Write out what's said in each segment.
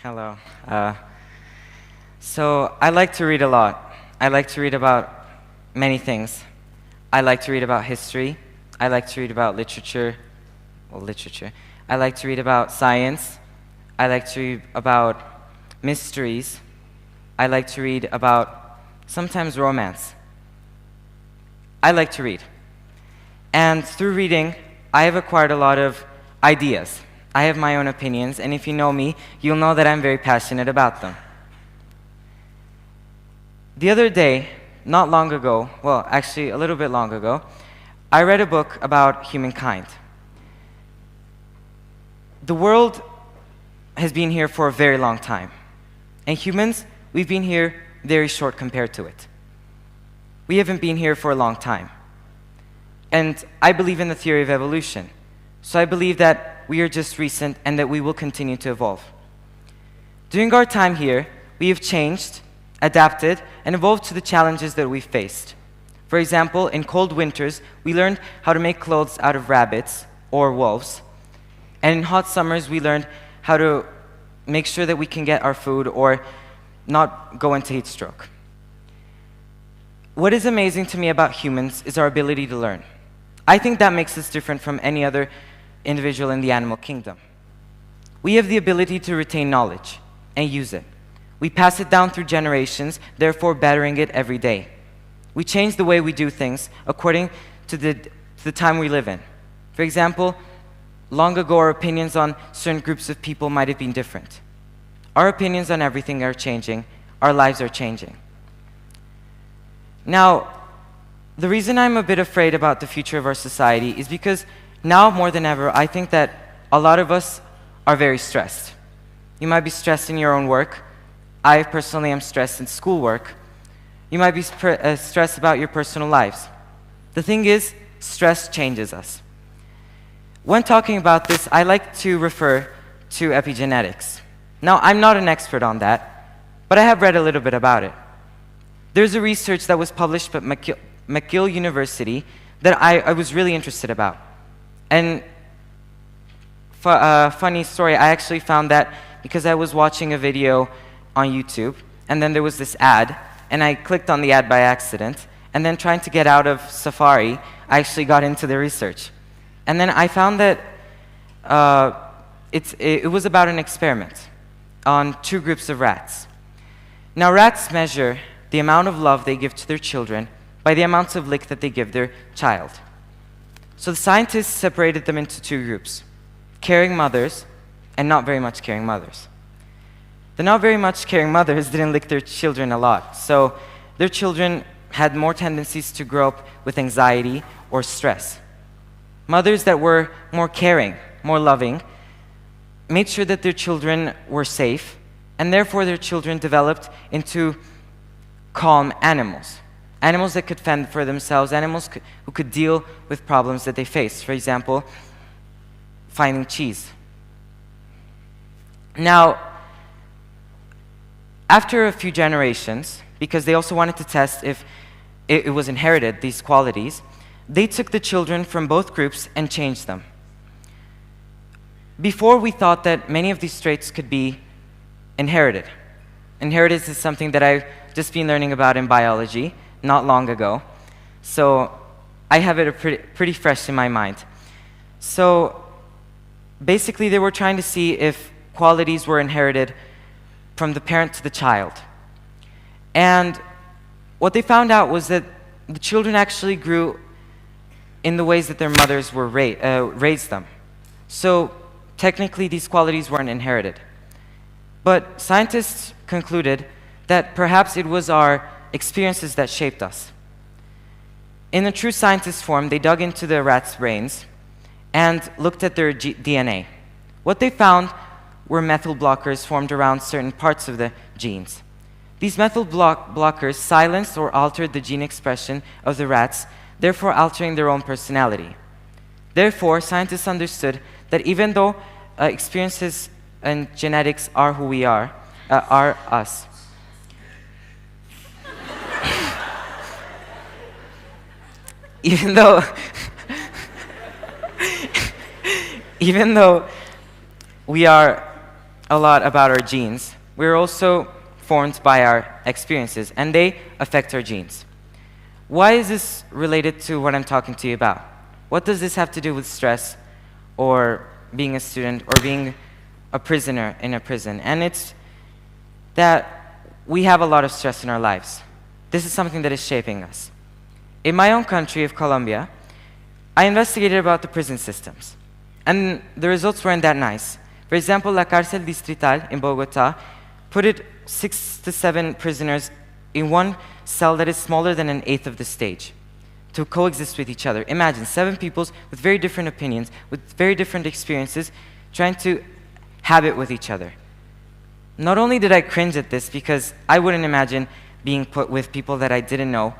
Hello. So I like to read a lot. I like to read about many things. I like to read about history. I like to read about literature. I like to read about science. I like to read about mysteries. I like to read about sometimes romance. I like to read. And through reading, I have acquired a lot of ideas. I have my own opinions, and if you know me, you'll know that I'm very passionate about them. The other day, not long ago, well, actually a little bit long ago, I read a book about humankind. The world has been here for a very long time, and humans, we've been here very short compared to it. We haven't been here for a long time. And I believe in the theory of evolution. So I believe that we are just recent and that we will continue to evolve. During our time here, we have changed, adapted, and evolved to the challenges that we faced. For example, in cold winters, we learned how to make clothes out of rabbits or wolves. And in hot summers, we learned how to make sure that we can get our food or not go into heat stroke. What is amazing to me about humans is our ability to learn. I think that makes us different from any other individual in the animal kingdom. We have the ability to retain knowledge and use it. We pass it down through generations, therefore bettering it every day. We change the way we do things according to the time we live in. For example, long ago our opinions on certain groups of people might have been different. Our opinions on everything are changing, our lives are changing. Now, the reason I'm a bit afraid about the future of our society is because now more than ever, I think that a lot of us are very stressed. You might be stressed in your own work. I personally am stressed in schoolwork. You might be stressed about your personal lives. The thing is, stress changes us. When talking about this, I like to refer to epigenetics. Now, I'm not an expert on that, but I have read a little bit about it. There's a research that was published at McGill University that I was really interested about. And funny story, I actually found that because I was watching a video on YouTube, and then there was this ad, and I clicked on the ad by accident, and then trying to get out of Safari, I actually got into the research. And then I found that it was about an experiment on two groups of rats. Now, rats measure the amount of love they give to their children by the amounts of lick that they give their child. So the scientists separated them into two groups, caring mothers and not very much caring mothers. The not very much caring mothers didn't lick their children a lot, so their children had more tendencies to grow up with anxiety or stress. Mothers that were more caring, more loving, made sure that their children were safe, and therefore their children developed into calm animals. Animals that could fend for themselves, animals who could deal with problems that they faced. For example, finding cheese. Now, after a few generations, because they also wanted to test if it was inherited, these qualities, they took the children from both groups and changed them. Before, we thought that many of these traits could be inherited. Inheritance is something that I've just been learning about in biology not long ago. So I have it pretty fresh in my mind. So basically, they were trying to see if qualities were inherited from the parent to the child. And what they found out was that the children actually grew in the ways that their mothers were raised them. So technically, these qualities weren't inherited. But scientists concluded that perhaps it was our experiences that shaped us. In a true scientist form, they dug into the rats' brains and looked at their DNA. What they found were methyl blockers formed around certain parts of the genes. These methyl blockers silenced or altered the gene expression of the rats, therefore altering their own personality. Therefore, scientists understood that even though experiences and genetics are who we are us. Even though we are a lot about our genes, we're also formed by our experiences, and they affect our genes. Why is this related to what I'm talking to you about? What does this have to do with stress, or being a student, or being a prisoner in a prison? And it's that we have a lot of stress in our lives. This is something that is shaping us. In my own country of Colombia, I investigated about the prison systems, and the results weren't that nice. For example, La Cárcel Distrital in Bogota put 6 to 7 prisoners in one cell that is smaller than an eighth of the stage to coexist with each other. Imagine 7 people with very different opinions, with very different experiences, trying to habit with each other. Not only did I cringe at this, because I wouldn't imagine being put with people that I didn't know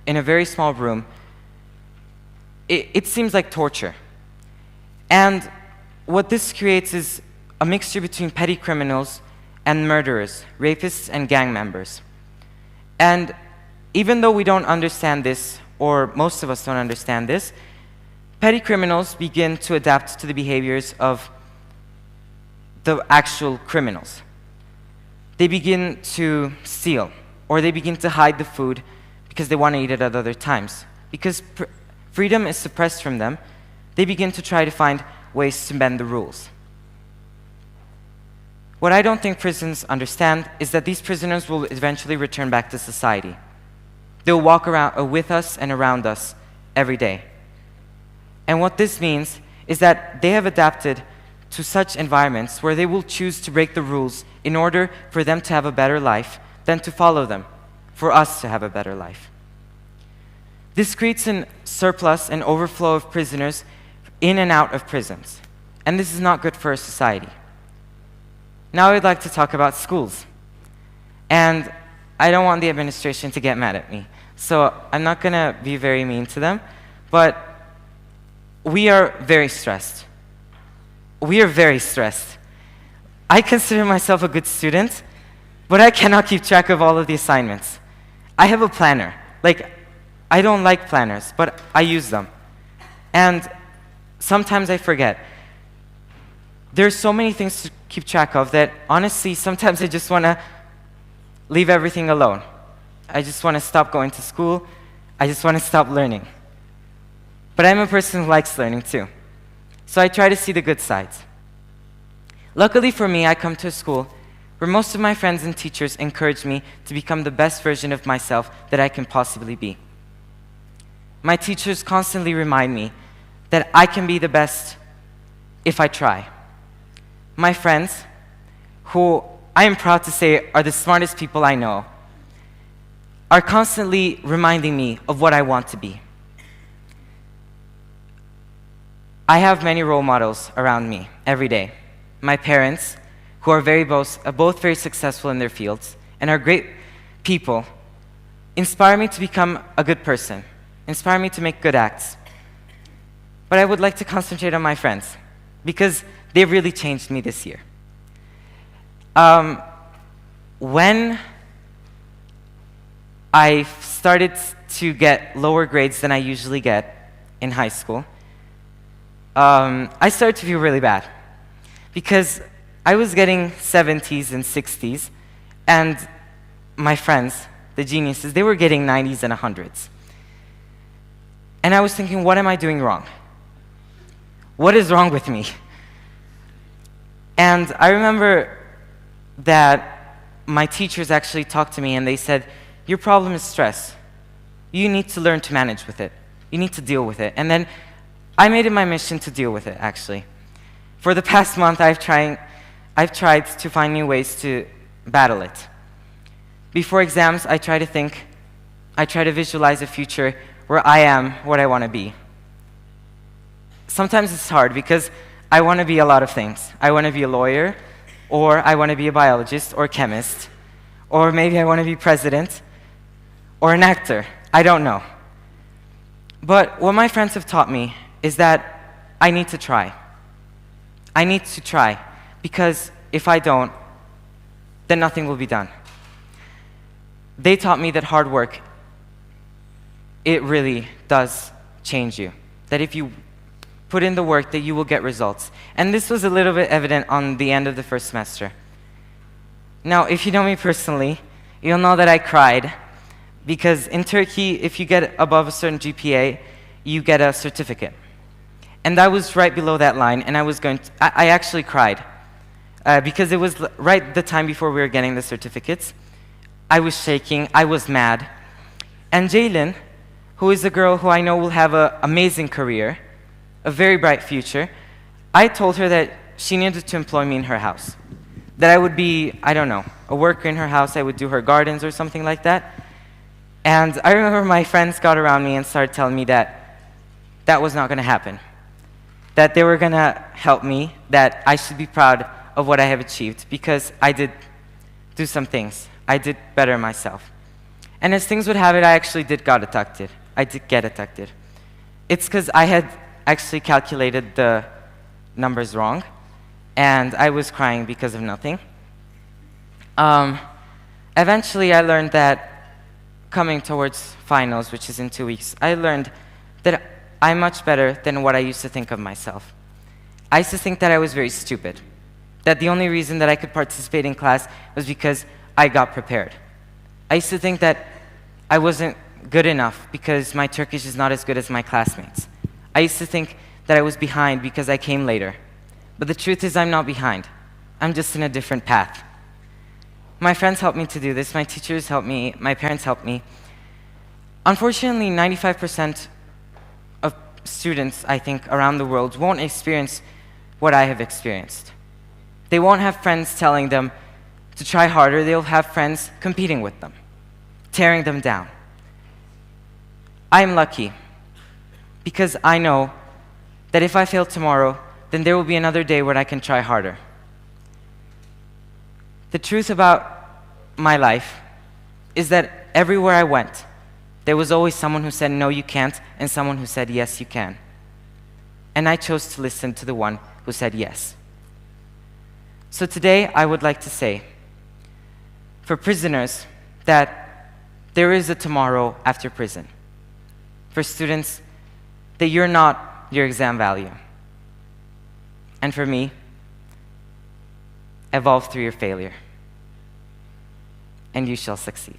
in a very small room. It seems like torture. And what this creates is a mixture between petty criminals and murderers, rapists and gang members. And even though we don't understand this, or most of us don't understand this, petty criminals begin to adapt to the behaviors of the actual criminals. They begin to steal, or they begin to hide the food because they want to eat it at other times. Because freedom is suppressed from them, they begin to try to find ways to bend the rules. What I don't think prisons understand is that these prisoners will eventually return back to society. They'll walk around with us and around us every day. And what this means is that they have adapted to such environments where they will choose to break the rules in order for them to have a better life than to follow them, for us to have a better life. This creates a surplus and overflow of prisoners in and out of prisons. And this is not good for a society. Now I'd like to talk about schools. And I don't want the administration to get mad at me, so I'm not going to be very mean to them, but we are very stressed. We are very stressed. I consider myself a good student, but I cannot keep track of all of the assignments. I have a planner. I don't like planners, but I use them. And sometimes I forget. There's so many things to keep track of that, honestly, sometimes I just want to leave everything alone. I just want to stop going to school. I just want to stop learning. But I'm a person who likes learning too. So I try to see the good sides. Luckily for me, I come to a school where most of my friends and teachers encourage me to become the best version of myself that I can possibly be. My teachers constantly remind me that I can be the best if I try. My friends, who I am proud to say are the smartest people I know, are constantly reminding me of what I want to be. I have many role models around me every day. My parents, who are both very successful in their fields and are great people, inspire me to become a good person, inspire me to make good acts. But I would like to concentrate on my friends, because they've really changed me this year. When I started to get lower grades than I usually get in high school, I started to feel really bad, because I was getting 70s and 60s, and my friends, the geniuses, they were getting 90s and 100s. And I was thinking, what am I doing wrong? What is wrong with me? And I remember that my teachers actually talked to me and they said, your problem is stress. You need to learn to manage with it. You need to deal with it. And then I made it my mission to deal with it, actually. For the past month, I've tried to find new ways to battle it. Before exams, I try to visualize a future where I am what I want to be. Sometimes it's hard because I want to be a lot of things. I want to be a lawyer, or I want to be a biologist or a chemist, or maybe I want to be president or an actor. I don't know. But what my friends have taught me is that I need to try. I need to try, because if I don't, then nothing will be done. They taught me that hard work, it really does change you. That if you put in the work, that you will get results. And this was a little bit evident on the end of the first semester. Now, if you know me personally, you'll know that I cried, because in Turkey, if you get above a certain GPA, you get a certificate. And I was right below that line, and I actually cried, because it was right the time before we were getting the certificates. I was shaking, I was mad. And Jaylin, who is a girl who I know will have an amazing career, a very bright future, I told her that she needed to employ me in her house. That I would be, I don't know, a worker in her house, I would do her gardens or something like that. And I remember my friends got around me and started telling me that that was not going to happen. That they were going to help me, that I should be proud of what I have achieved, because I did do some things. I did better myself. And as things would have it, I actually did get abducted. I did get abducted. It's because I had actually calculated the numbers wrong, and I was crying because of nothing. Eventually, I learned that coming towards finals, which is in 2 weeks, I learned that I'm much better than what I used to think of myself. I used to think that I was very stupid, that the only reason that I could participate in class was because I got prepared. I used to think that I wasn't good enough because my Turkish is not as good as my classmates. I used to think that I was behind because I came later. But the truth is, I'm not behind. I'm just in a different path. My friends helped me to do this, my teachers helped me, my parents helped me. Unfortunately, 95% of students, I think, around the world won't experience what I have experienced. They won't have friends telling them to try harder. They'll have friends competing with them, tearing them down. I'm lucky because I know that if I fail tomorrow, then there will be another day where I can try harder. The truth about my life is that everywhere I went, there was always someone who said, no, you can't, and someone who said, yes, you can. And I chose to listen to the one who said yes. So today, I would like to say, for prisoners, that there is a tomorrow after prison. For students, that you're not your exam value. And for me, evolve through your failure, and you shall succeed.